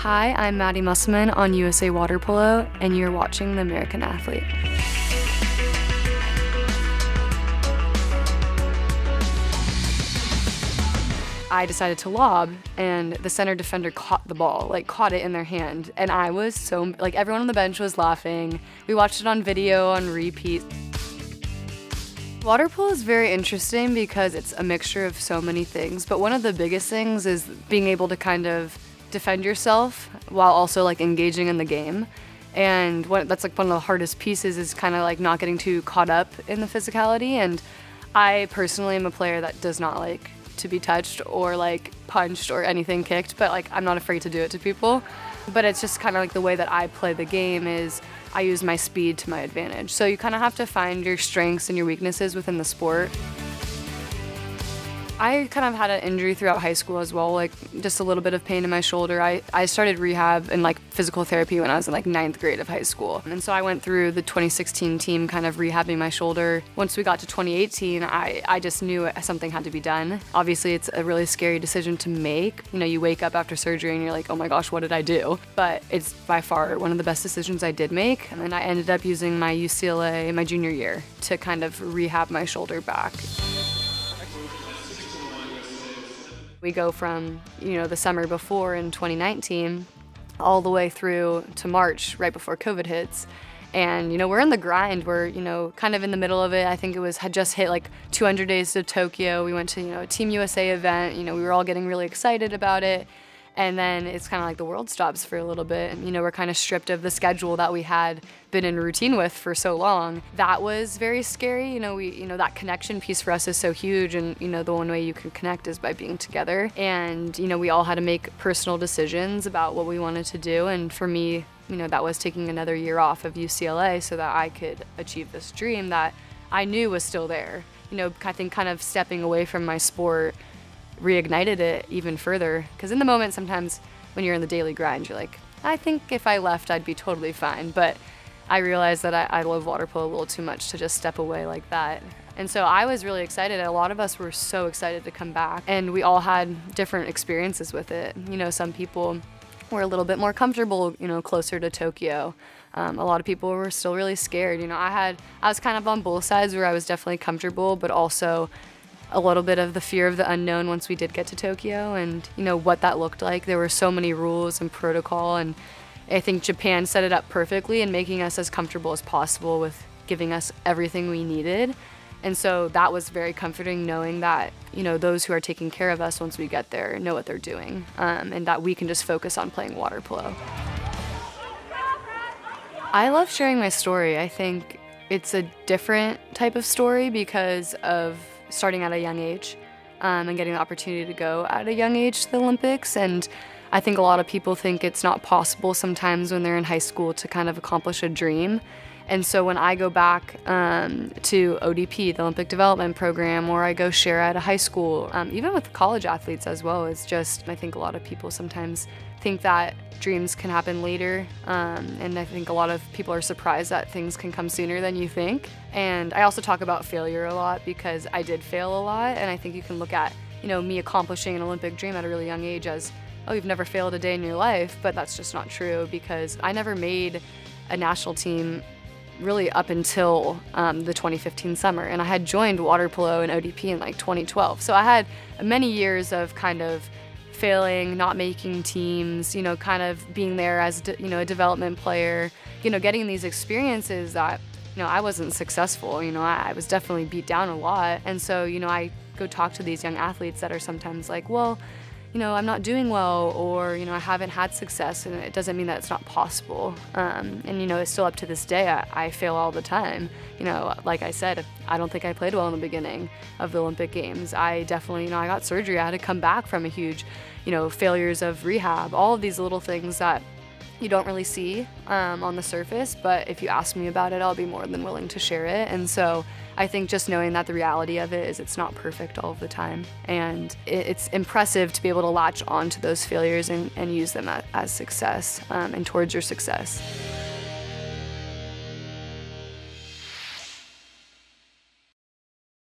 Hi, I'm Maddie Musselman on USA Water Polo, and you're watching The American Athlete. I decided to lob, and the center defender caught the ball, caught it in their hand, and I was so, everyone on the bench was laughing. We watched it on video, on repeat. Water polo is very interesting because it's a mixture of so many things, but one of the biggest things is being able to kind of defend yourself while also engaging in the game. And that's one of the hardest pieces is kind of not getting too caught up in the physicality. And I personally am a player that does not like to be touched or punched or anything kicked, but I'm not afraid to do it to people. But it's just kind of the way that I play the game is I use my speed to my advantage. So you kind of have to find your strengths and your weaknesses within the sport. I kind of had an injury throughout high school as well, just a little bit of pain in my shoulder. I started rehab and physical therapy when I was in 9th grade of high school. And so I went through the 2016 team kind of rehabbing my shoulder. Once we got to 2018, I just knew something had to be done. Obviously, it's a really scary decision to make. You wake up after surgery and you're like, oh my gosh, what did I do? But it's by far one of the best decisions I did make. And then I ended up using my UCLA my junior year to kind of rehab my shoulder back. We go from, the summer before in 2019 all the way through to March, right before COVID hits. And, we're in the grind. We're, kind of in the middle of it. I think had just hit 200 days to Tokyo. We went to, a Team USA event. We were all getting really excited about it. And then it's kind of the world stops for a little bit. And, we're kind of stripped of the schedule that we had been in routine with for so long. That was very scary. That connection piece for us is so huge. And, the one way you can connect is by being together. And, we all had to make personal decisions about what we wanted to do. And for me, that was taking another year off of UCLA so that I could achieve this dream that I knew was still there. I think kind of stepping away from my sport reignited it even further, because in the moment sometimes when you're in the daily grind you're like, I think if I left I'd be totally fine, but I realized that I love water polo a little too much to just step away like that. And so I was really excited. A lot of us were so excited to come back, and we all had different experiences with it. Some people were a little bit more comfortable, closer to Tokyo. A lot of people were still really scared. I was kind of on both sides where I was definitely comfortable, but also a little bit of the fear of the unknown once we did get to Tokyo and, what that looked like. There were so many rules and protocol, and I think Japan set it up perfectly in making us as comfortable as possible with giving us everything we needed. And so that was very comforting, knowing that, those who are taking care of us once we get there know what they're doing, and that we can just focus on playing water polo. I love sharing my story. I think it's a different type of story because of starting at a young age and getting the opportunity to go at a young age to the Olympics. And I think a lot of people think it's not possible sometimes when they're in high school to kind of accomplish a dream. And so when I go back to ODP, the Olympic Development Program, or I go share at a high school, even with college athletes as well, it's just, I think a lot of people sometimes think that dreams can happen later, and I think a lot of people are surprised that things can come sooner than you think. And I also talk about failure a lot because I did fail a lot, and I think you can look at, me accomplishing an Olympic dream at a really young age as, oh, you've never failed a day in your life, but that's just not true because I never made a national team really up until the 2015 summer, and I had joined water polo and ODP in 2012. So I had many years of kind of failing, not making teams, kind of being there as a development player, getting these experiences that I wasn't successful. I was definitely beat down a lot, and so I go talk to these young athletes that are sometimes like, well, I'm not doing well, or, I haven't had success, and it doesn't mean that it's not possible. And, it's still up to this day, I fail all the time. Like I said, I don't think I played well in the beginning of the Olympic Games. I definitely, I got surgery. I had to come back from a huge, failures of rehab, all of these little things that you don't really see on the surface, but if you ask me about it, I'll be more than willing to share it. And so I think just knowing that the reality of it is it's not perfect all of the time, and it's impressive to be able to latch on to those failures and use them as success and towards your success.